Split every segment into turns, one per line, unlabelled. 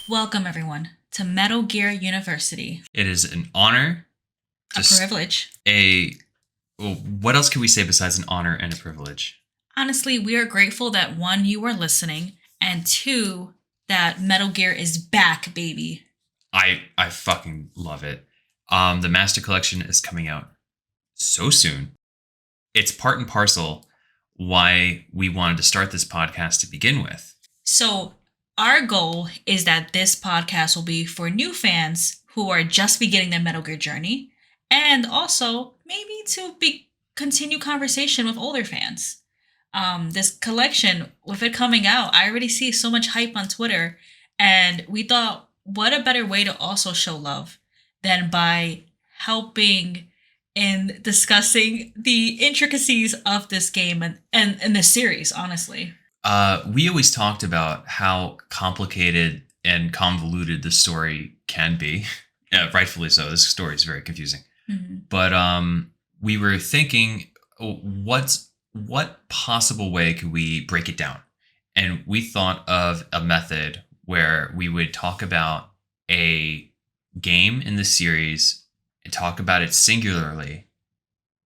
Welcome, everyone, to Metal Gear University.
It is an honor.
A privilege.
What else can we say besides an honor and a privilege?
Honestly, we are grateful that one, you are listening, and two, that Metal Gear is back, baby.
I fucking love it. The Master Collection is coming out so soon. It's part and parcel why we wanted to start this podcast to begin with.
So, our goal is that this podcast will be for new fans who are just beginning their Metal Gear journey, and also maybe to continue conversation with older fans. This collection, with it coming out, I already see so much hype on Twitter, and we thought, what a better way to also show love than by helping in discussing the intricacies of this game and the series, honestly.
We always talked about how complicated and convoluted the story can be. Yeah, rightfully so. This story is very confusing.
Mm-hmm.
But we were thinking, what possible way could we break it down? And we thought of a method where we would talk about a game in the series and talk about it singularly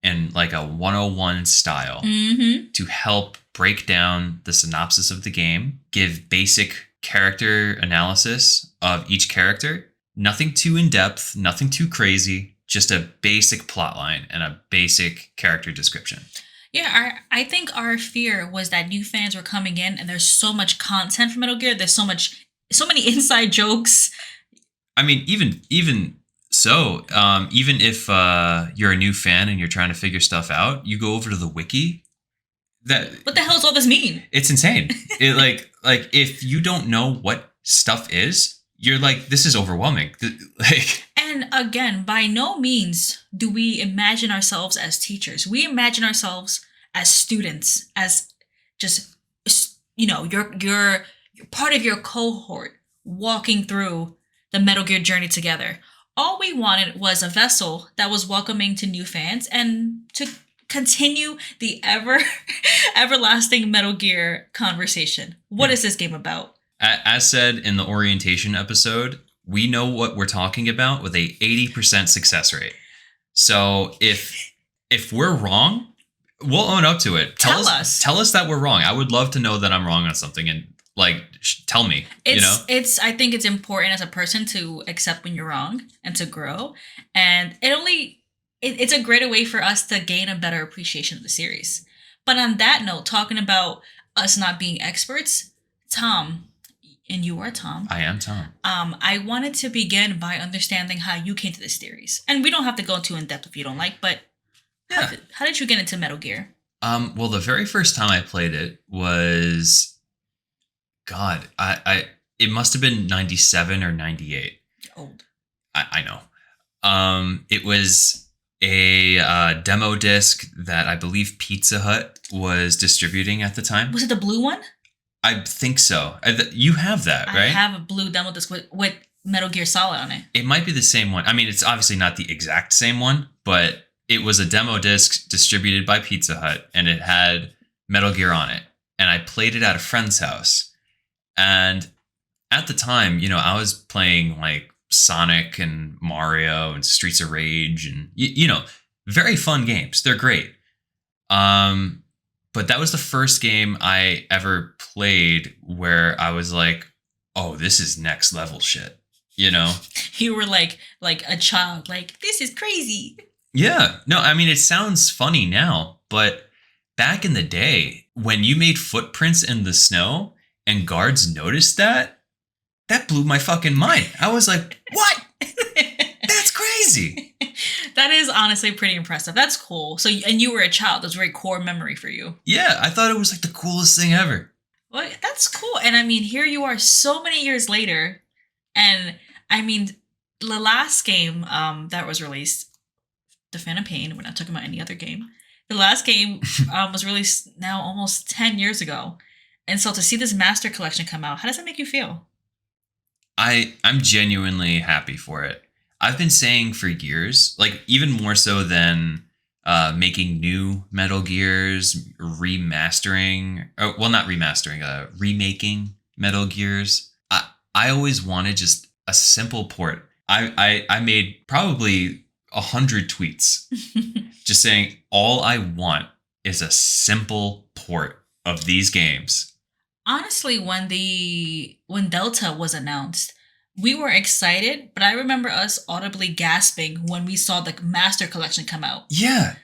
in like a 101 style to help break down the synopsis of the game, give basic character analysis of each character. Nothing too in-depth, nothing too crazy, just a basic plot line and a basic character description.
Yeah, I think our fear was that new fans were coming in and there's so much content from Metal Gear. There's so many inside jokes.
I mean, even so, even if you're a new fan and you're trying to figure stuff out, you go over to the wiki.
What the hell does all this mean?
It's insane. It like if you don't know what stuff is, you're like, this is overwhelming.
And again, by no means do we imagine ourselves as teachers. We imagine ourselves as students, as just, you're part of your cohort walking through the Metal Gear journey together. All we wanted was a vessel that was welcoming to new fans and to continue the everlasting Metal Gear conversation. What is this game about?
As said in the orientation episode, we know what we're talking about with a 80% success rate. So if we're wrong, we'll own up to it. Tell us that we're wrong. I would love to know that I'm wrong on something and tell me.
I think it's important as a person to accept when you're wrong and to grow. And it's a greater way for us to gain a better appreciation of the series. But on that note, talking about us not being experts, Tom, and you are Tom.
I am Tom.
I wanted to begin by understanding how you came to this series. And we don't have to go too in depth if you don't like, but
yeah.
How did you get into Metal Gear?
Well, the very first time I played it was, God, it must have been 97 or 98.
Old.
I know. It was a demo disc that I believe Pizza Hut was distributing at the time.
Was it the blue one?
I think so. You have that, right?
I have a blue demo disc with Metal Gear Solid on it.
It might be the same one. I mean, it's obviously not the exact same one, but it was a demo disc distributed by Pizza Hut, and it had Metal Gear on it. And I played it at a friend's house. And at the time, I was playing like Sonic and Mario and Streets of Rage and, very fun games. They're great. But that was the first game I ever played where I was like, oh, this is next level shit,
You were like a child, like, this is crazy.
Yeah. No, I mean, it sounds funny now, but back in the day, when you made footprints in the snow and guards noticed that blew my fucking mind. I was like, what? That's crazy.
That is honestly pretty impressive. That's cool. So, and you were a child. That's a very core memory for you.
Yeah, I thought it was like the coolest thing ever.
Well, that's cool. And I mean, here you are so many years later. And I mean, the last game that was released, The Phantom Pain, we're not talking about any other game. The last game was released now almost 10 years ago. And so to see this Master Collection come out, how does that make you feel?
I'm genuinely happy for it. I've been saying for years, like even more so than making new Metal Gears, remaking Metal Gears. I always wanted just a simple port. I made probably 100 tweets just saying all I want is a simple port of these games.
Honestly, when Delta was announced, we were excited, but I remember us audibly gasping when we saw the Master Collection come out.
Yeah.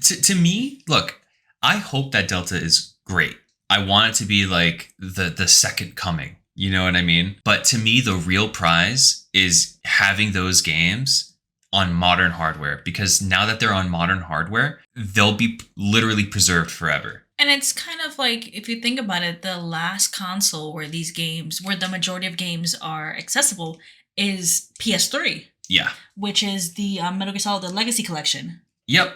To me, look, I hope that Delta is great. I want it to be like the second coming. You know what I mean? But to me, the real prize is having those games on modern hardware, because now that they're on modern hardware, they'll be literally preserved forever.
And it's kind of like, if you think about it, the last console where the majority of games are accessible is PS3.
Yeah.
Which is the Metal Gear Solid, the Legacy Collection.
Yep.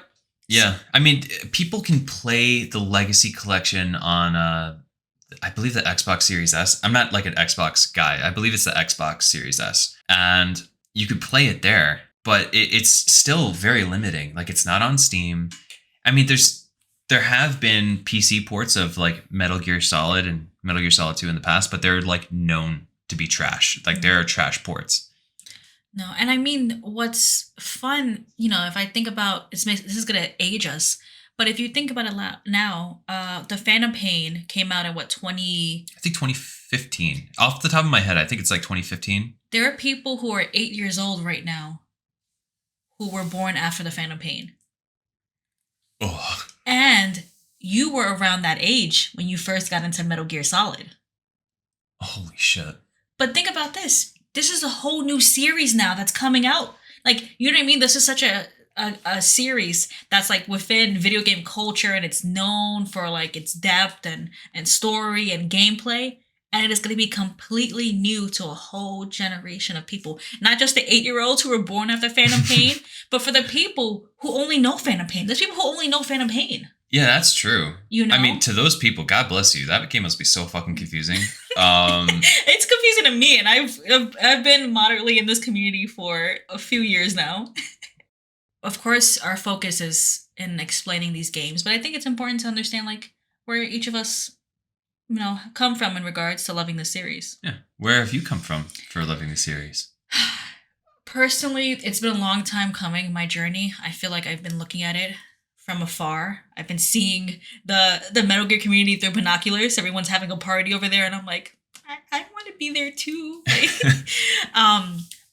Yeah. I mean, people can play the Legacy Collection on, I believe the Xbox Series S. I'm not like an Xbox guy. I believe it's the Xbox Series S. And you could play it there, but it's still very limiting. Like, it's not on Steam. I mean, there have been PC ports of like Metal Gear Solid and Metal Gear Solid 2 in the past, but they're like known to be trash. Like, there are trash ports.
No, and I mean, what's fun, if I think about this is gonna age us, but if you think about it now, the Phantom Pain came out in what,
I think 2015. Off the top of my head, I think it's like 2015.
There are people who are 8 years old right now who were born after the Phantom Pain.
Oh.
And you were around that age when you first got into Metal Gear Solid.
Holy shit.
But think about this. This is a whole new series now that's coming out. Like, you know what I mean? This is such a series that's like within video game culture, and it's known for like its depth and story and gameplay. And it is going to be completely new to a whole generation of people. Not just the 8-year-olds who were born after Phantom Pain, but for the people who only know Phantom Pain. There's people who only know Phantom Pain.
Yeah, that's true.
I
mean, to those people, God bless you. That game must be so fucking confusing.
It's confusing to me, and I've been moderately in this community for a few years now. Of course, our focus is in explaining these games, but I think it's important to understand like where each of us, come from in regards to loving the series.
Yeah, where have you come from for loving the series?
Personally, it's been a long time coming. My journey. I feel like I've been looking at it from afar. I've been seeing the Metal Gear community through binoculars. Everyone's having a party over there, and I'm like, I want to be there too.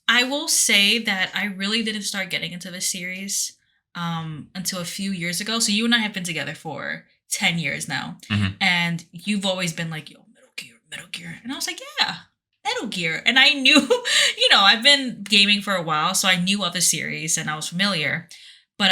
I will say that I really didn't start getting into the series until a few years ago. So you and I have been together for 10 years now, and you've always been like, yo, Metal Gear, and I was like, yeah, Metal Gear, and I knew, I've been gaming for a while, so I knew of the series and I was familiar. But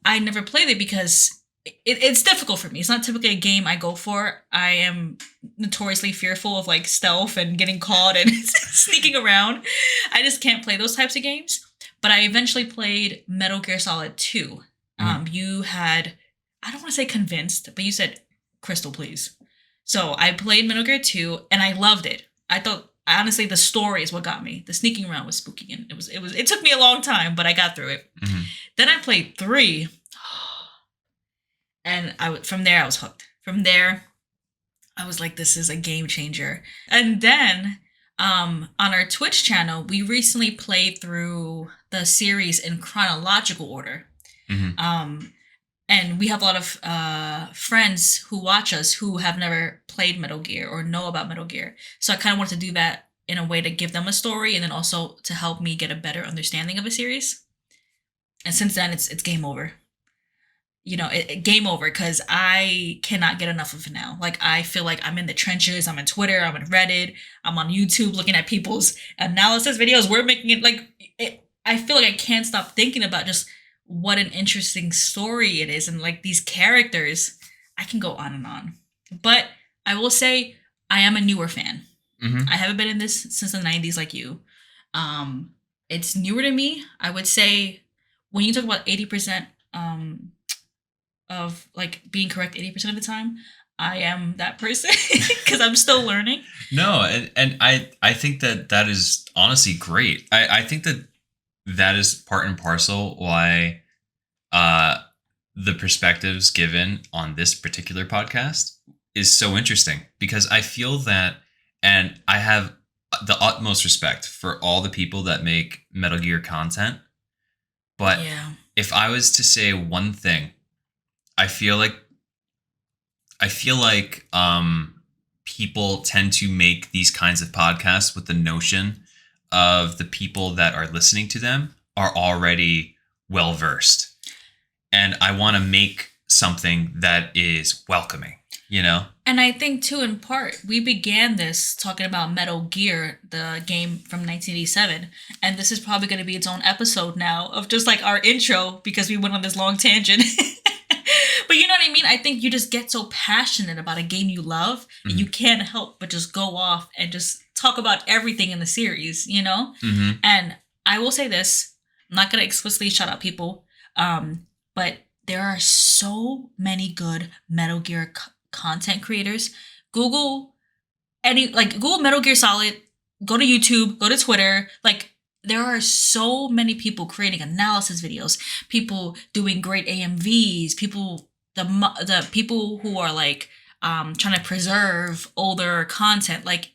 I never played it because it's difficult for me. It's not typically a game I go for. I am notoriously fearful of like stealth and getting caught and sneaking around. I just can't play those types of games. But I eventually played Metal Gear Solid 2. You had, I don't want to say convinced, but you said, Crystal, please. So I played Metal Gear 2 and I loved it. I thought, honestly, the story is what got me. The sneaking around was spooky, and it took me a long time, but I got through it. Then I played 3, and from there I was hooked. From there, I was like, this is a game changer. And then on our Twitch channel, we recently played through the series in chronological order. And we have a lot of friends who watch us who have never played Metal Gear or know about Metal Gear. So I kind of wanted to do that in a way to give them a story, and then also to help me get a better understanding of a series. And since then, it's game over. Game over, because I cannot get enough of it now. Like, I feel like I'm in the trenches. I'm on Twitter. I'm on Reddit. I'm on YouTube looking at people's analysis videos. We're making it like... I feel like I can't stop thinking about just what an interesting story it is. And like these characters, I can go on and on. But I will say I am a newer fan. I haven't been in this since the 90s like you. It's newer to me. I would say when you talk about 80% of like being correct 80% of the time, I am that person because I'm still learning.
No, and I think that is honestly great. I think that is part and parcel why the perspectives given on this particular podcast is so interesting, because I feel that, and I have the utmost respect for all the people that make Metal Gear content. But
Yeah.
if I was to say one thing, I feel like people tend to make these kinds of podcasts with the notion of the people that are listening to them are already well versed. And I want to make something that is welcoming, you know?
And I think, too, in part, we began this talking about Metal Gear, the game from 1987. And this is probably going to be its own episode now of just like our intro because we went on this long tangent. But you know what I mean? I think you just get so passionate about a game you love, and you can't help but just go off and just talk about everything in the series, you know?
Mm-hmm.
And I will say this, I'm not going to explicitly shout out people, but there are so many good Metal Gear content creators. Google Metal Gear Solid, go to YouTube, go to Twitter, like there are so many people creating analysis videos, people doing great AMVs, the people who are like trying to preserve older content. Like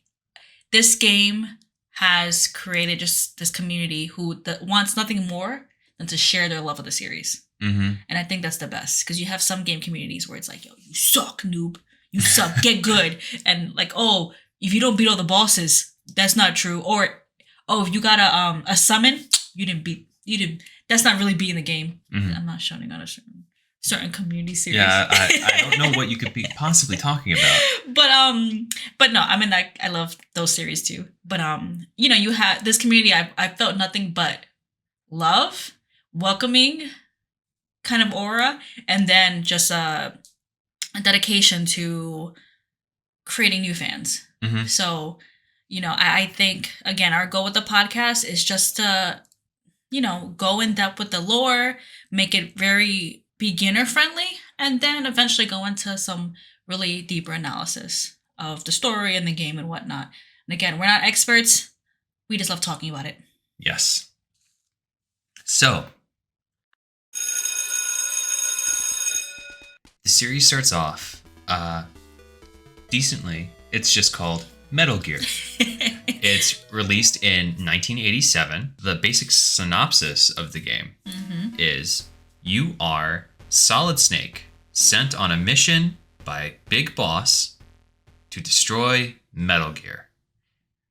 this game has created just this community that wants nothing more than to share their love of the series.
Mm-hmm.
And I think that's the best because you have some game communities where it's like, yo, you suck, noob. You suck. Get good. And like, oh, if you don't beat all the bosses, that's not true. Or, oh, if you got a summon, you didn't. That's not really beating the game.
Mm-hmm.
I'm not shouting out a certain community series.
Yeah, I don't know what you could be possibly talking about.
But no, I mean, I love those series too. But you know, you have this community. I felt nothing but love, welcoming kind of aura, and then just a dedication to creating new fans.
Mm-hmm.
So, you know, I think again, our goal with the podcast is just to, you know, go in depth with the lore, make it very beginner friendly, and then eventually go into some really deeper analysis of the story and the game and whatnot. And again, we're not experts. We just love talking about it.
Yes. So, the series starts off decently. It's just called Metal Gear. It's released in 1987. The basic synopsis of the game is you are Solid Snake, sent on a mission by Big Boss to destroy Metal Gear.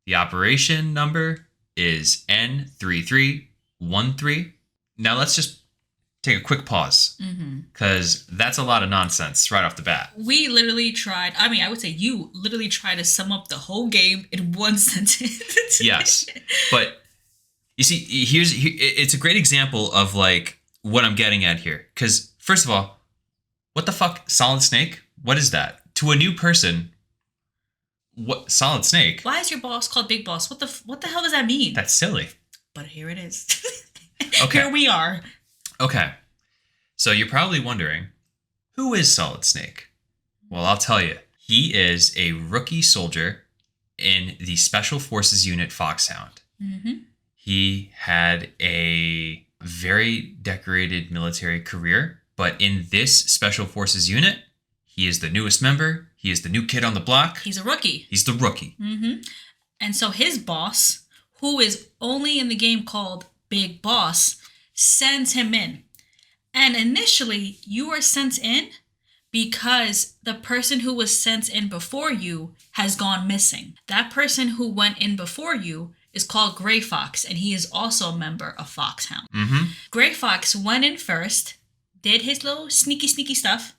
The operation number is N3313. Now let's just take a quick pause because that's a lot of nonsense right off the bat.
We literally tried, I mean, I would say you literally tried to sum up the whole game in one sentence.
Yes, but you see, it's a great example of like what I'm getting at here. Because first of all, what the fuck, Solid Snake? What is that? To a new person, what Solid Snake?
Why is your boss called Big Boss? What the hell does that mean?
That's silly.
But here it is.
Okay.
Here we are.
Okay. So you're probably wondering, who is Solid Snake? Well, I'll tell you. He is a rookie soldier in the Special Forces Unit Foxhound.
Mm-hmm.
He had a very decorated military career, but in this Special Forces unit, he is the newest member. He is the new kid on the block.
He's a rookie.
He's the rookie.
Mm-hmm. And so his boss, who is only in the game called Big Boss, sends him in. And initially, you are sent in because the person who was sent in before you has gone missing. That person who went in before you is called Gray Fox, and he is also a member of Foxhound.
Mm-hmm.
Gray Fox went in first, did his little sneaky stuff,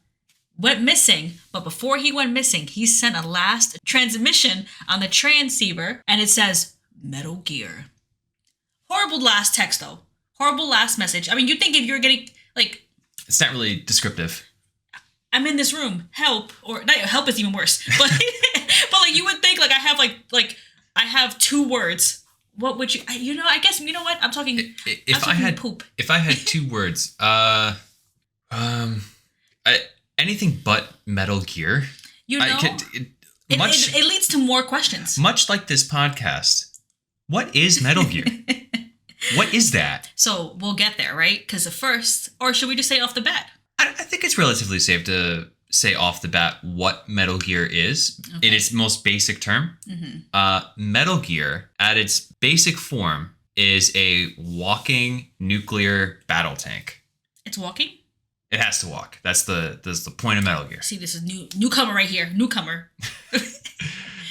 went missing, but before he went missing, he sent a last transmission on the transceiver, and it says, Metal Gear. Horrible last text, though. Horrible last message. I mean, you'd think if you're getting, like...
It's not really descriptive.
I'm in this room. Help. Or, not, help is even worse. But, but like, you would think, like, I have, I have 2 words. What would you... I guess, you know what? I'm talking...
If I had
poop.
If I had 2 words, anything but Metal Gear.
You know, it leads to more questions.
Much like this podcast, what is Metal Gear? What is that?
So we'll get there, right? Because the first, or should we just say it off the bat?
I think it's relatively safe to say off the bat what Metal Gear is in its most basic term. Metal Gear, at its basic form, is a walking nuclear battle tank.
It's walking?
It has to walk. That's the point of Metal Gear.
See, this is newcomer right here. Newcomer.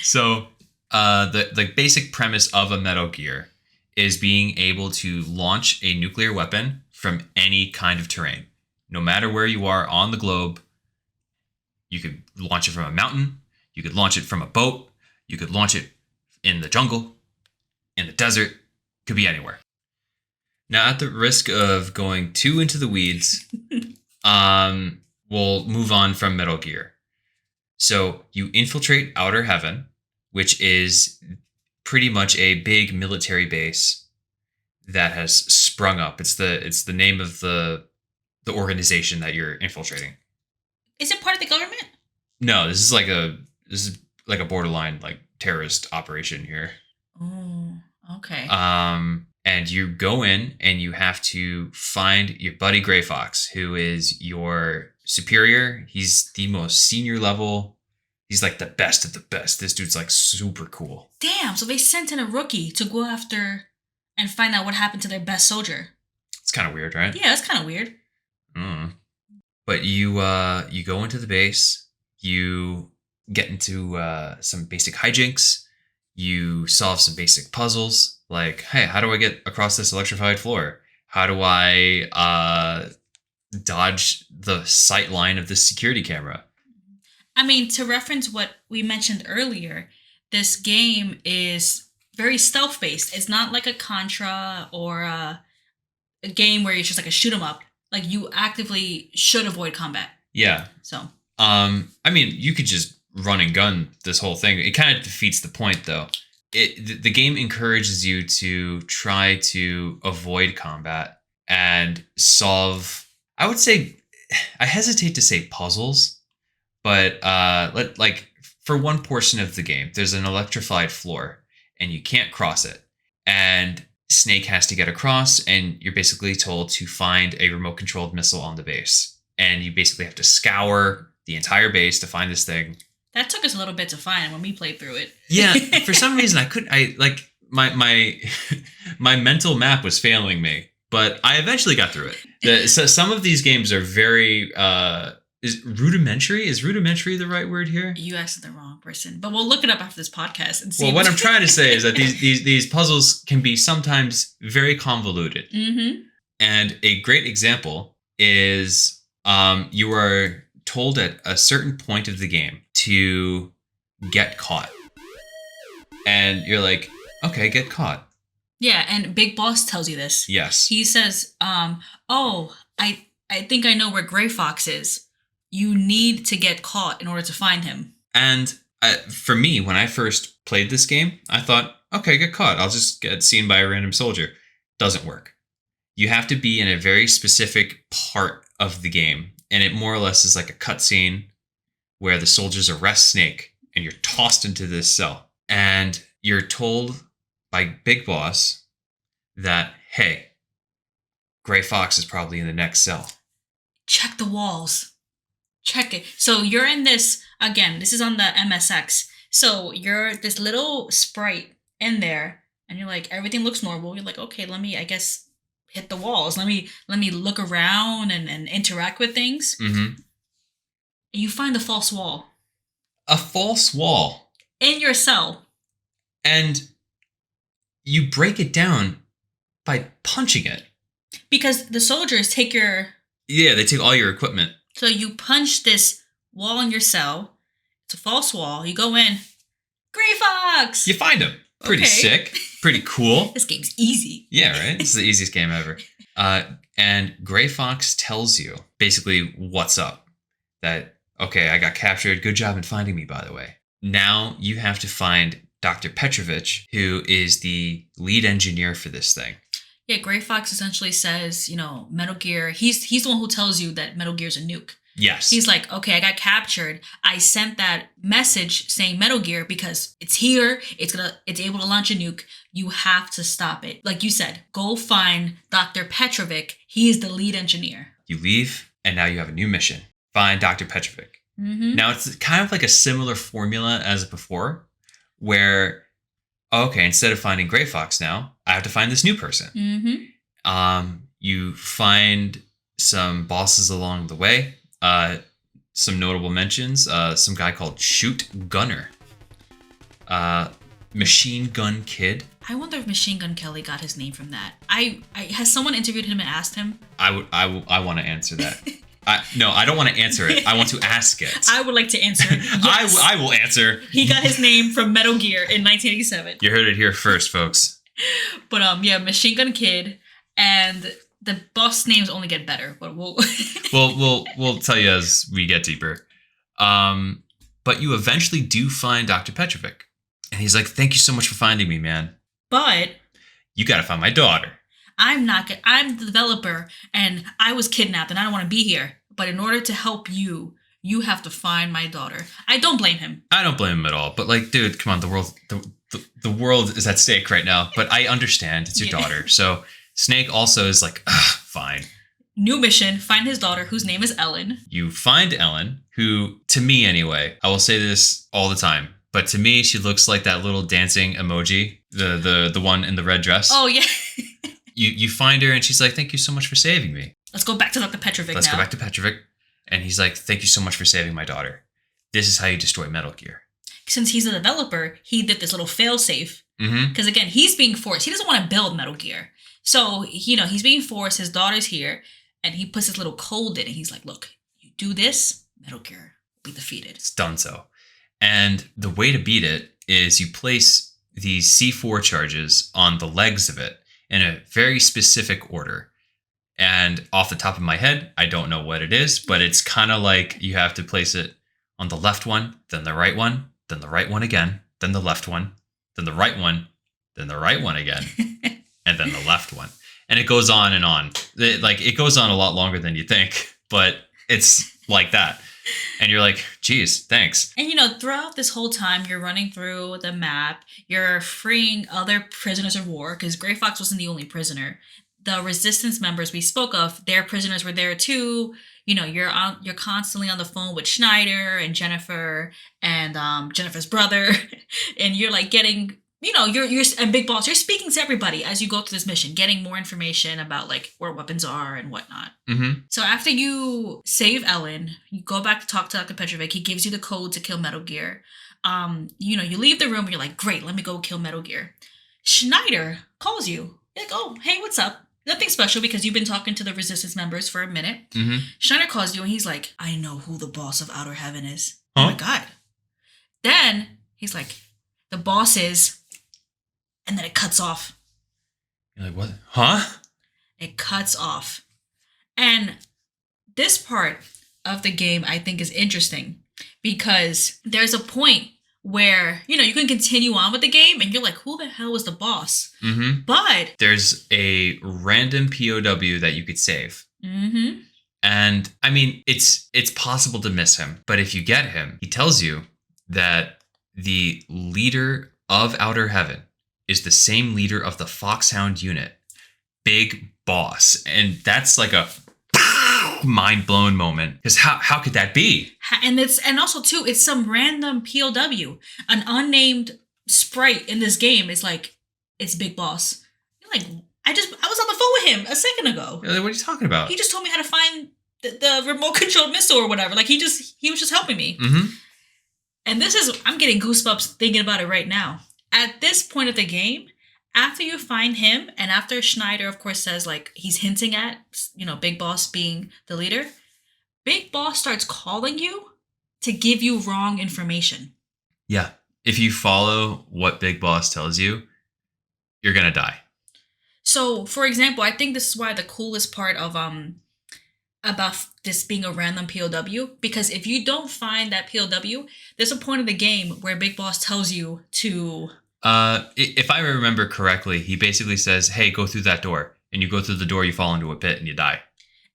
So the basic premise of a Metal Gear is being able to launch a nuclear weapon from any kind of terrain. No matter where you are on the globe, you could launch it from a mountain, you could launch it from a boat, you could launch it in the jungle, in the desert, could be anywhere. Now, at the risk of going too into the weeds, we'll move on from Metal Gear. So you infiltrate Outer Heaven, which is pretty much a big military base that has sprung up. It's the name of the organization that you're infiltrating.
Is it part of the government?
No, this is like a borderline like terrorist operation here.
Oh, okay.
And you go in and you have to find your buddy Gray Fox, who is your superior. He's the most senior level. He's like the best of the best. This dude's like super cool.
Damn, so they sent in a rookie to go after and find out what happened to their best soldier.
It's kind of weird, right?
Yeah, that's kind of weird.
But you go into the base, you get into some basic hijinks, you solve some basic puzzles, like, hey, how do I get across this electrified floor? How do I dodge the sight line of this security camera?
I mean, to reference what we mentioned earlier, this game is very stealth-based. It's not like a Contra or a game where it's just like a shoot 'em up. Like, you actively should avoid combat.
Yeah.
So.
I mean, you could just run and gun this whole thing. It kind of defeats the point, though. The game encourages you to try to avoid combat and solve, I would say, I hesitate to say puzzles, but like for one portion of the game, there's an electrified floor and you can't cross it. And Snake has to get across, and you're basically told to find a remote controlled missile on the base. And you basically have to scour the entire base to find this thing.
That took us a little bit to find when we played through it.
Yeah, for some reason my mental map was failing me, but I eventually got through it. So some of these games are very is rudimentary. Is rudimentary the right word here?
You asked the wrong person, but we'll look it up after this podcast and see.
Well, what I'm trying to say is that these puzzles can be sometimes very convoluted.
Mm-hmm.
And a great example is you are told at a certain point of the game to get caught. And you're like, okay, get caught.
Yeah, and Big Boss tells you this.
Yes.
He says, oh, I think I know where Gray Fox is. You need to get caught in order to find him.
And for me, when I first played this game, I thought, okay, get caught. I'll just get seen by a random soldier. Doesn't work. You have to be in a very specific part of the game. And it more or less is like a cutscene where the soldiers arrest Snake and you're tossed into this cell. And you're told by Big Boss that, hey, Gray Fox is probably in the next cell.
Check the walls. Check it. So you're in this, again, this is on the MSX. So you're this little sprite in there and you're like, everything looks normal. You're like, okay, let me, I guess, hit the walls. Let me look around and interact with things.
Mm-hmm.
And you find a false wall.
A false wall.
In your cell.
And you break it down by punching it.
Because the soldiers take your...
Yeah, they take all your equipment.
So you punch this wall in your cell. It's a false wall. You go in. Gray Fox!
You find him. Pretty sick. Pretty cool.
This game's easy.
Yeah, right? This is the easiest game ever. And Gray Fox tells you basically what's up. That, okay, I got captured. Good job in finding me, by the way. Now you have to find Dr. Petrovich, who is the lead engineer for this thing.
Yeah, Gray Fox essentially says, you know, Metal Gear, he's the one who tells you that Metal Gear's a nuke.
Yes.
He's like, okay, I got captured. I sent that message saying Metal Gear because it's here. It's able to launch a nuke. You have to stop it. Like you said, go find Dr. Petrovic. He is the lead engineer.
You leave, and now you have a new mission. Find Dr. Petrovic.
Mm-hmm.
Now it's kind of like a similar formula as before, where okay, instead of finding Gray Fox now, I have to find this new person.
Mm-hmm.
You find some bosses along the way. Some notable mentions. Some guy called Shoot Gunner. Machine Gun Kid.
I wonder if Machine Gun Kelly got his name from that. I has someone interviewed him and asked him?
I want to answer that. No, I don't want to answer it. I want to ask it.
I would like to answer it. Yes.
I will answer.
He got his name from Metal Gear in 1987.
You heard it here first, folks.
But yeah, Machine Gun Kid, and the boss names only get better. But we'll
we'll tell you as we get deeper. But you eventually do find Dr. Petrovic, and he's like, "Thank you so much for finding me, man.
But
You got to find my daughter."
I'm not good. I'm the developer, and I was kidnapped, and I don't want to be here. But in order to help you, you have to find my daughter. I don't blame him.
I don't blame him at all. But like, dude, come on, the world is at stake right now. But I understand it's your daughter. So Snake also is like, fine.
New mission: find his daughter, whose name is Ellen.
You find Ellen, who, to me anyway, I will say this all the time, but to me, she looks like that little dancing emoji, the one in the red dress.
Oh yeah.
You find her, and she's like, "Thank you so much for saving me."
Let's go back to Dr. Petrovic
Let's
now.
go back to Petrovic. And he's like, "Thank you so much for saving my daughter. This is how you destroy Metal Gear."
Since he's a developer, he did this little failsafe.
Mm-hmm.
Because again, he's being forced. He doesn't want to build Metal Gear. So, he's being forced. His daughter's here. And he puts his little code in. And he's like, look, you do this, Metal Gear will be defeated.
It's done so. And the way to beat it is you place these C4 charges on the legs of it in a very specific order. And off the top of my head, I don't know what it is, but it's kind of like you have to place it on the left one, then the right one, then the right one again, then the left one, then the right one, then the right one again, and then the left one. And it goes on and on. It goes on a lot longer than you think, but it's like that. And you're like, geez, thanks.
And throughout this whole time, you're running through the map, you're freeing other prisoners of war, because Gray Fox wasn't the only prisoner. The resistance members we spoke of, their prisoners were there too. You're constantly on the phone with Schneider and Jennifer and Jennifer's brother, and you're like getting, you're and Big Boss. You're speaking to everybody as you go through this mission, getting more information about like where weapons are and whatnot.
Mm-hmm.
So after you save Ellen, you go back to talk to Dr. Petrovic. He gives you the code to kill Metal Gear. You leave the room and you're like, great, let me go kill Metal Gear. Schneider calls you. You're like, oh, hey, what's up? Nothing special because you've been talking to the resistance members for a minute.
Mm-hmm.
Schneider calls you and he's like, I know who the boss of Outer Heaven is.
Huh?
Oh my God. Then he's like, the boss is, and then it cuts off.
You're like, what? Huh?
It cuts off. And this part of the game I think is interesting because there's a point where, you can continue on with the game and you're like, who the hell was the boss?
Mm-hmm.
But
there's a random POW that you could save.
Mm-hmm.
And I mean, it's possible to miss him, but if you get him, he tells you that the leader of Outer Heaven is the same leader of the Foxhound unit, Big Boss. And that's like a mind blown moment, because how could that be?
And also too, it's some random POW, an unnamed sprite in this game is like, it's Big Boss. You're like, I was on the phone with him a second ago.
What are you talking about?
He just told me how to find the remote controlled missile or whatever. Like he was just helping me.
Mm-hmm.
And I'm getting goosebumps thinking about it right now. At this point of the game, after you find him, and after Schneider, of course, says, like, he's hinting at, Big Boss being the leader, Big Boss starts calling you to give you wrong information.
Yeah. If you follow what Big Boss tells you, you're going to die.
So, for example, I think this is why the coolest part of about this being a random POW, because if you don't find that POW, there's a point in the game where Big Boss tells you to...
if I remember correctly, he basically says, hey, go through that door. And you go through the door, you fall into a pit and you die.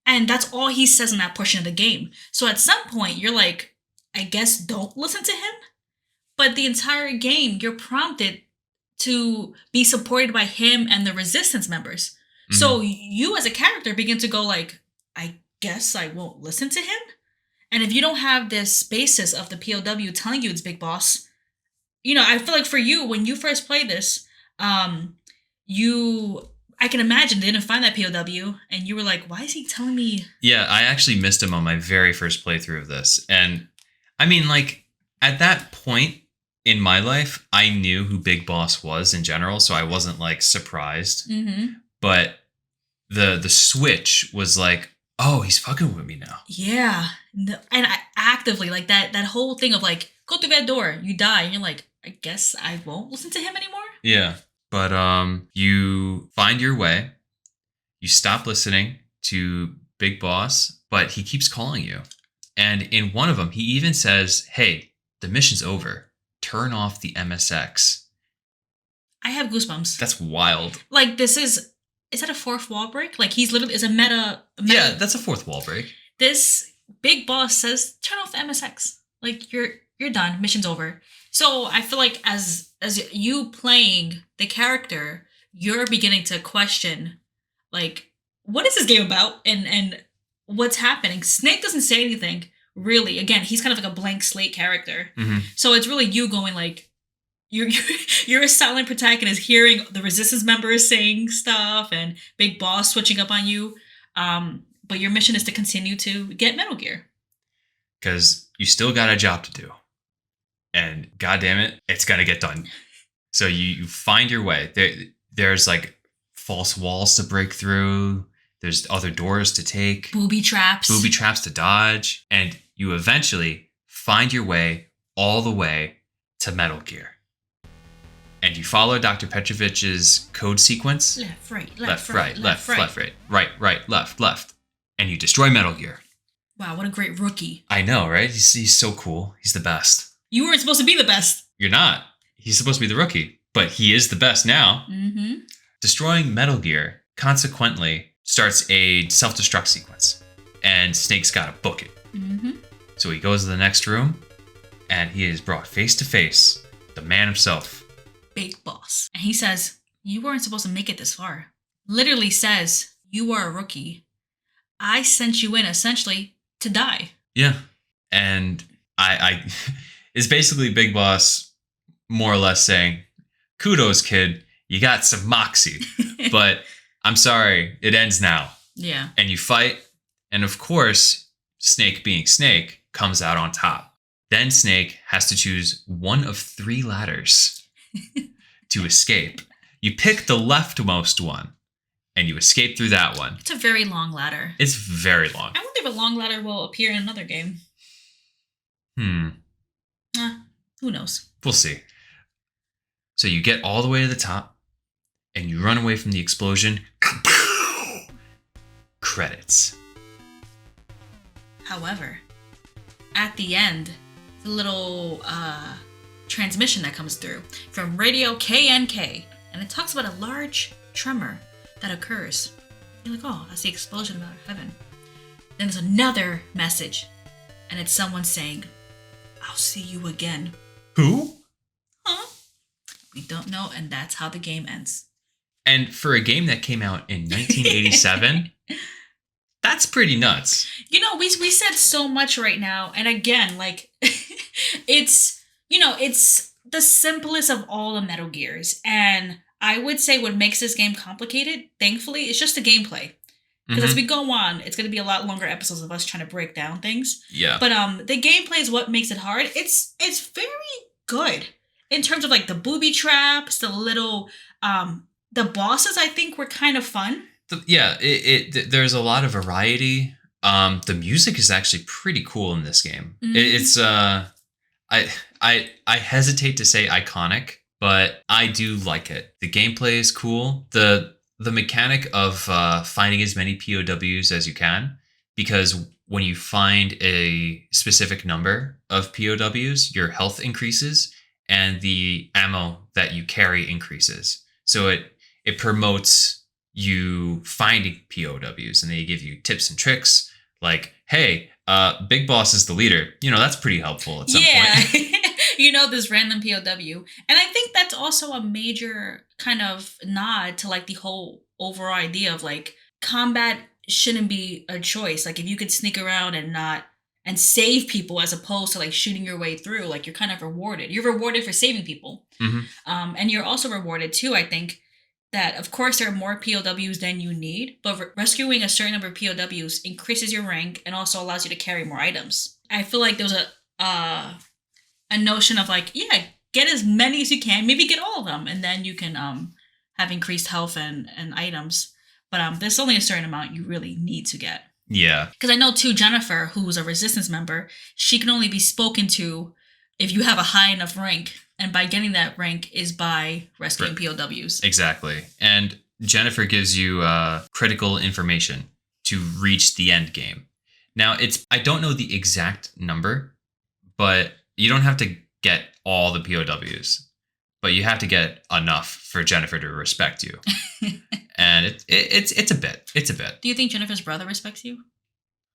And that's all he says in that portion of the game. So at some point, you're like, I guess don't listen to him. But the entire game, you're prompted to be supported by him and the resistance members. Mm-hmm. So you as a character begin to go like, I guess I won't listen to him. And if you don't have this basis of the POW telling you it's Big Boss, you know, I feel like for you, when you first played this, um, you, I can imagine, didn't find that POW, and you were like, "Why is he telling me?"
Yeah, I actually missed him on my very first playthrough of this. And I mean, like, at that point in my life, I knew who Big Boss was in general, so I wasn't like surprised.
Mm-hmm.
But the switch was like, oh, he's fucking with me now.
Yeah, and I actively like that whole thing of like, go through that door, you die, and you're like, I guess I won't listen to him anymore.
Yeah. But you find your way. You stop listening to Big Boss, but he keeps calling you. And in one of them, he even says, "Hey, the mission's over. Turn off the MSX."
I have goosebumps.
That's wild.
Like this is that a fourth wall break? Like he's literally is a meta.
Yeah, that's a fourth wall break.
This Big Boss says, turn off the MSX. Like you're done. Mission's over. So I feel like as you playing the character, you're beginning to question, like, what is this game about, and what's happening. Snake doesn't say anything really. Again, he's kind of like a blank slate character.
Mm-hmm.
So it's really you going like, you're a silent protagonist hearing the resistance members saying stuff and Big Boss switching up on you. But your mission is to continue to get Metal Gear.
Because you still got a job to do. And god damn it, it's got to get done. So you find your way. There's like false walls to break through. There's other doors to take.
Booby traps
to dodge. And you eventually find your way all the way to Metal Gear. And you follow Dr. Petrovich's code sequence.
Left, right,
left, right, left, right. Right, left. And you destroy Metal Gear.
Wow, what a great rookie.
I know, right? He's so cool. He's the best.
You weren't supposed to be the best.
You're not. He's supposed to be the rookie. But he is the best now.
Mm-hmm.
Destroying Metal Gear, consequently, starts a self-destruct sequence. And Snake's got to book it.
Mm-hmm.
So he goes to the next room, and he is brought face to face, the man himself.
Big Boss. And he says, you weren't supposed to make it this far. Literally says, you are a rookie. I sent you in essentially to die.
Yeah. And I it's basically Big Boss more or less saying, kudos, kid, you got some moxie, but I'm sorry, it ends now.
Yeah.
And you fight, and of course, Snake being Snake comes out on top. Then Snake has to choose one of 3 ladders to escape. You pick the leftmost one, and you escape through that one.
It's a very long ladder.
It's very long.
I wonder if a long ladder will appear in another game. Who knows?
We'll see. So you get all the way to the top, and you run away from the explosion. Credits.
However, at the end, the little transmission that comes through from Radio KNK, and it talks about a large tremor that occurs. You're like, oh, that's the explosion about heaven. Then there's another message, and it's someone saying, I'll see you again.
Who?
Huh? We don't know, and that's how the game ends.
And for a game that came out in 1987, that's pretty nuts.
You know, we said so much right now, and again, like, it's, you know, it's the simplest of all the Metal Gears, and I would say what makes this game complicated, thankfully, is just the gameplay. Because as we go on, it's going to be a lot longer episodes of us trying to break down things.
Yeah.
But the gameplay is what makes it hard. It's very good in terms of like the booby traps, the little the bosses. I think were kind of fun.
There's a lot of variety. The music is actually pretty cool in this game.
Mm-hmm.
It's I hesitate to say iconic, but I do like it. The gameplay is cool. The mechanic of finding as many POWs as you can, because when you find a specific number of POWs, your health increases and the ammo that you carry increases. So it promotes you finding POWs, and they give you tips and tricks like, hey, Big Boss is the leader. You know, that's pretty helpful at some point.
You know, this random POW. And I think that's also a major kind of nod to like the whole overall idea of like combat shouldn't be a choice. Like if you could sneak around and and save people as opposed to like shooting your way through. Like you're kind of rewarded. You're rewarded for saving people.
Hmm.
And you're also rewarded too, I think, that of course there are more POWs than you need, but rescuing a certain number of POWs increases your rank and also allows you to carry more items. I feel like there's a notion of like, yeah, get as many as you can, maybe get all of them, and then you can have increased health and items. But there's only a certain amount you really need to get.
Yeah.
Because I know too, Jennifer, who's a resistance member, she can only be spoken to if you have a high enough rank. And by getting that rank is by rescuing POWs.
Exactly. And Jennifer gives you critical information to reach the end game. Now, I don't know the exact number, but you don't have to get all the POWs, but you have to get enough for Jennifer to respect you. And it's a bit. It's a bit.
Do you think Jennifer's brother respects you?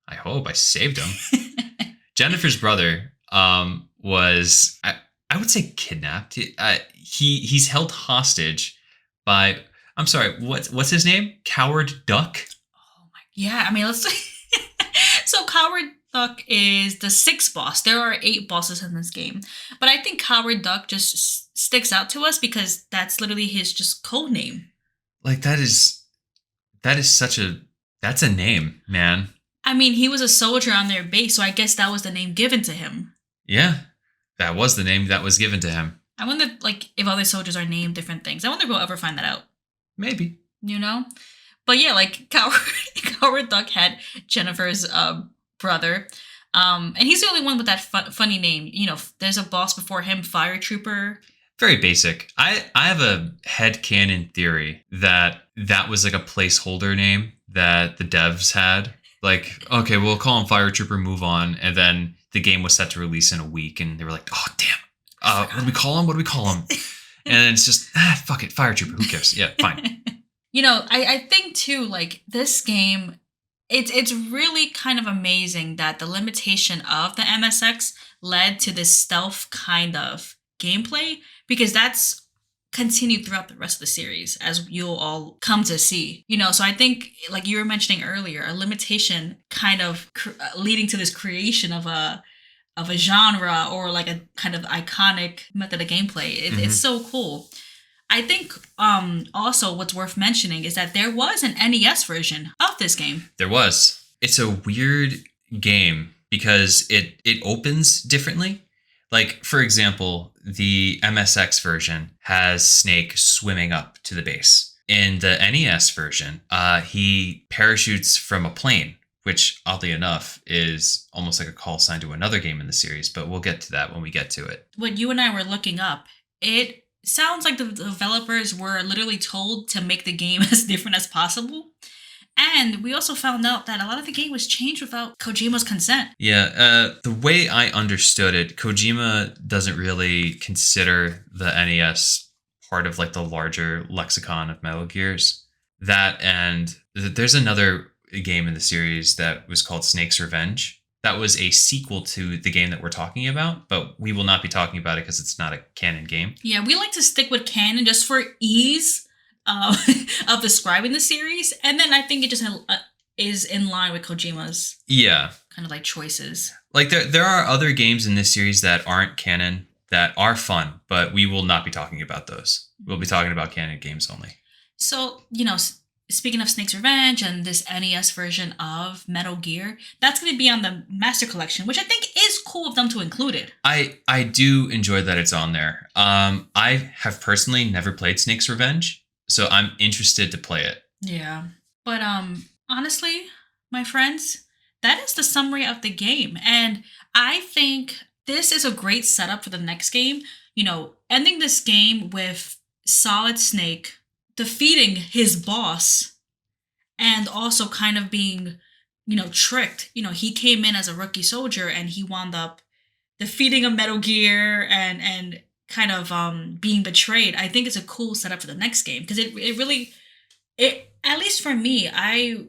I hope. I saved him. Jennifer's brother was, I would say, kidnapped. He's held hostage by, I'm sorry, what's his name? Coward Duck?
Oh my, yeah, I mean, let's so Coward Duck is the 6th boss. There are 8 bosses in this game. But I think Coward Duck just sticks out to us because that's literally his just code name.
Like that is that's a name, man.
I mean, he was a soldier on their base, so I guess that was the name given to him.
Yeah. That was the name that was given to him.
I wonder like if other soldiers are named different things. I wonder if we'll ever find that out.
Maybe.
You know? But yeah, like Coward Duck had Jennifer's brother. And he's the only one with that funny name. You know, there's a boss before him, Fire Trooper.
Very basic. I have a headcanon theory that was like a placeholder name that the devs had. Like, okay, we'll call him Fire Trooper, move on. And then the game was set to release in a week, and they were like, oh, damn. What do we call him? And it's just, fuck it, Fire Trooper. Who cares? Yeah, fine.
You know, I think too, like this game, it's really kind of amazing that the limitation of the MSX led to this stealth kind of gameplay, because that's continued throughout the rest of the series, as you'll all come to see. You know, so I think, like you were mentioning earlier, a limitation kind of leading to this creation of a genre or like a kind of iconic method of gameplay. It's so cool. I think also what's worth mentioning is that there was an NES version of this game.
There was. It's a weird game because it opens differently. Like, for example, the MSX version has Snake swimming up to the base. In the NES version, he parachutes from a plane, which oddly enough is almost like a call sign to another game in the series, but we'll get to that when we get to it.
What you and I were looking up, it sounds like the developers were literally told to make the game as different as possible. And we also found out that a lot of the game was changed without Kojima's consent.
Yeah, the way I understood it, Kojima doesn't really consider the NES part of like the larger lexicon of Metal Gears. That, and there's another game in the series that was called Snake's Revenge. That was a sequel to the game that we're talking about, but we will not be talking about it because it's not a canon game.
Yeah, we like to stick with canon just for ease of describing the series. And then I think it just is in line with Kojima's kind of like choices.
Like there are other games in this series that aren't canon that are fun, but we will not be talking about those. We'll be talking about canon games only.
So, you know, speaking of Snake's Revenge and this NES version of Metal Gear, that's going to be on the Master Collection, which I think is cool of them to include it.
I do enjoy that it's on there. I have personally never played Snake's Revenge, so I'm interested to play it.
Yeah. But honestly, my friends, that is the summary of the game. And I think this is a great setup for the next game. You know, ending this game with Solid Snake defeating his boss and also kind of being, you know, tricked. You know, he came in as a rookie soldier and he wound up defeating a Metal Gear and kind of being betrayed. I think it's a cool setup for the next game because it really, at least for me, I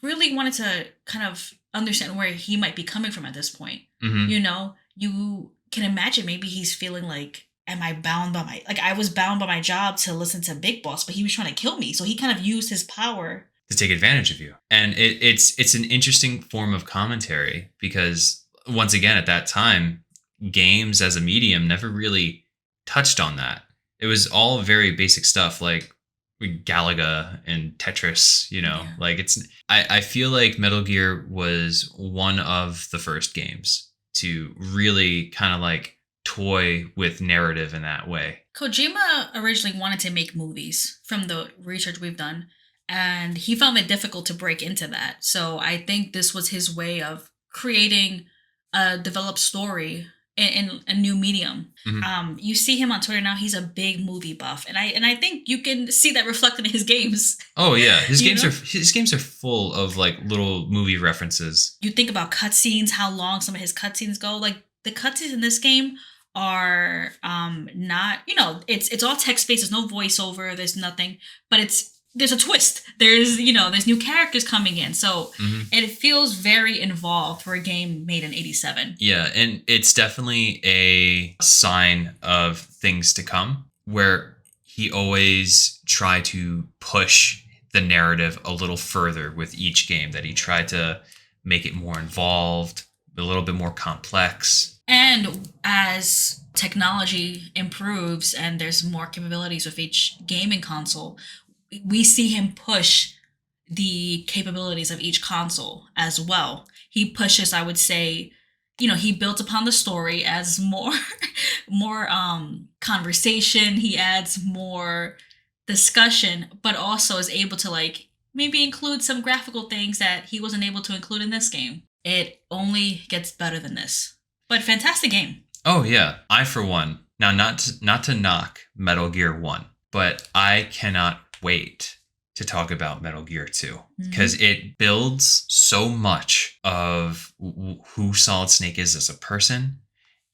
really wanted to kind of understand where he might be coming from at this point.
Mm-hmm.
You know, you can imagine maybe he's feeling like, am I bound by I was bound by my job to listen to Big Boss, but he was trying to kill me. So he kind of used his power
to take advantage of you. And it's an interesting form of commentary because, once again, at that time, games as a medium never really touched on that. It was all very basic stuff like Galaga and Tetris,
Yeah.
like I feel like Metal Gear was one of the first games to really kind of like toy with narrative in that way.
Kojima originally wanted to make movies from the research we've done, and he found it difficult to break into that. So I think this was his way of creating a developed story in a new medium.
Mhm.
You see him on Twitter now; he's a big movie buff, and I think you can see that reflected in his games.
Oh yeah,
You know,
his games are full of like little movie references.
you think about cutscenes, how long some of his cutscenes go. Like the cutscenes in this game are not, it's all text based. There's no voiceover. There's nothing, but there's a twist. There's new characters coming in, so
Mhm.
it feels very involved for a game made in '87.
Yeah, and it's definitely a sign of things to come where he always tried to push the narrative a little further with each game, that he tried to make it more involved, a little bit more complex.
And as technology improves and there's more capabilities with each gaming console, we see him push the capabilities of each console as well. He pushes, I would say, he built upon the story as more more conversation, he adds more discussion, but also is able to like maybe include some graphical things that he wasn't able to include in this game. It only gets better than this. But fantastic game.
Oh yeah, I for one. Now not to knock Metal Gear 1, but I cannot wait to talk about Metal Gear 2 because it builds so much of who Solid Snake is as a person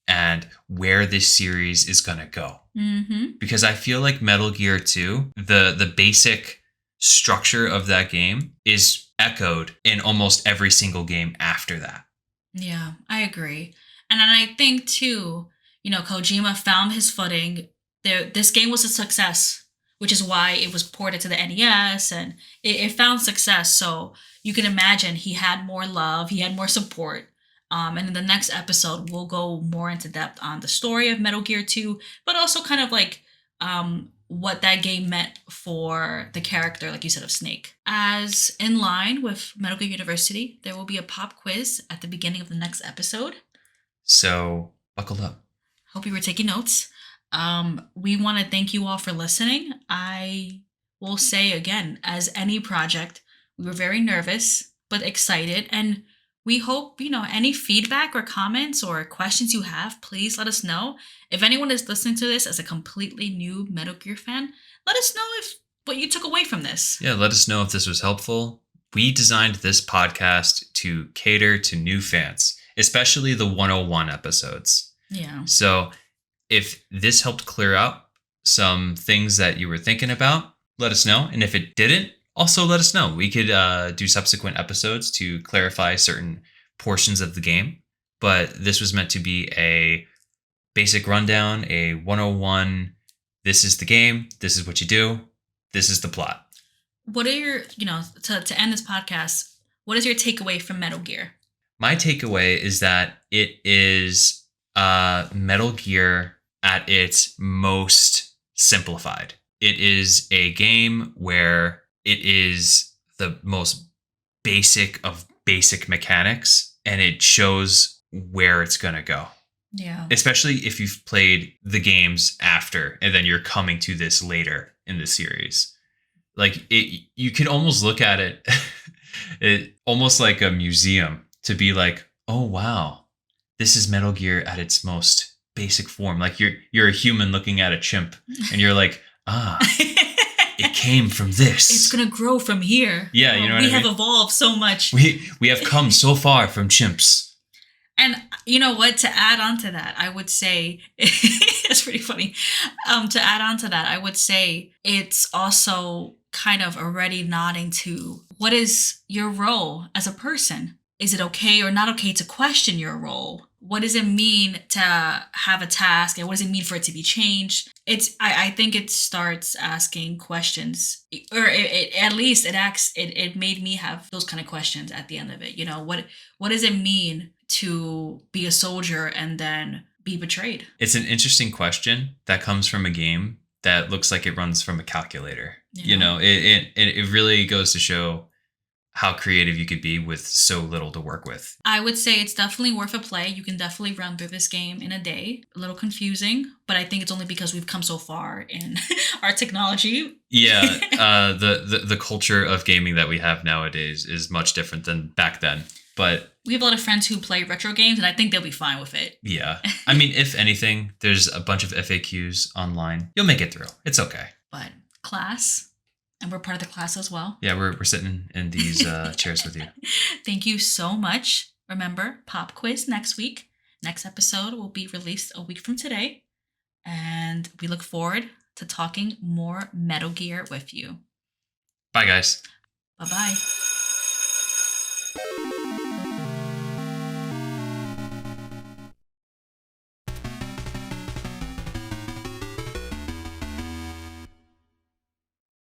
and where this series is going to go.
Mm-hmm.
Because I feel like Metal Gear 2, the basic structure of that game is echoed in almost every single game after that.
Yeah, I agree. And then I think too, Kojima found his footing. This game was a success, which is why it was ported to the NES and it found success. So you can imagine he had more love, he had more support. And in the next episode, we'll go more into depth on the story of Metal Gear 2, but also kind of like what that game meant for the character, like you said, of Snake. As in line with Metal Gear University, there will be a pop quiz at the beginning of the next episode.
So buckle up.
Hope you were taking notes. We want to thank you all for listening. I will say again, as any project, we were very nervous but excited, and we hope any feedback or comments or questions you have, please let us know. If anyone is listening to this as a completely new Metal Gear fan, let us know if what you took away from this.
Yeah, let us know if this was helpful. We designed this podcast to cater to new fans, especially the 101 episodes.
Yeah.
So if this helped clear out some things that you were thinking about, let us know. And if it didn't, also let us know. We could do subsequent episodes to clarify certain portions of the game. But this was meant to be a basic rundown, a 101. This is the game. This is what you do. This is the plot.
What are your, to end this podcast, what is your takeaway from Metal Gear?
My takeaway is that it is Metal Gear at its most simplified. It is a game where it is the most basic of basic mechanics, and it shows where it's going to go.
Yeah.
Especially if you've played the games after, and then you're coming to this later in the series. Like you can almost look at it almost like a museum to be like, oh wow, this is Metal Gear at its most basic form. Like you're a human looking at a chimp, and you're like, it came from this.
It's gonna grow from here.
Yeah, you know what I mean?
We have evolved so much.
We have come so far from chimps.
And you know what? To add on to that, I would say it's pretty funny. To add on to that, I would say it's also kind of already nodding to what is your role as a person? Is it okay or not okay to question your role? What does it mean to have a task, and what does it mean for it to be changed? I think it starts asking questions, or at least it made me have those kind of questions at the end of it. What does it mean to be a soldier and then be betrayed?
It's an interesting question that comes from a game that looks like it runs from a calculator.
You know?
It really goes to show how creative you could be with so little to work with.
I would say it's definitely worth a play. You can definitely run through this game in a day. A little confusing, but I think it's only because we've come so far in our technology.
Yeah, the culture of gaming that we have nowadays is much different than back then. But
We have a lot of friends who play retro games, and I think they'll be fine with it.
yeah, I mean, if anything, there's a bunch of FAQs online. You'll make it through. It's okay.
But class, and we're part of the class as well.
Yeah, we're sitting in these chairs with you.
Thank you so much. Remember, pop quiz next week. Next episode will be released a week from today. And we look forward to talking more Metal Gear with you.
Bye, guys.
Bye-bye.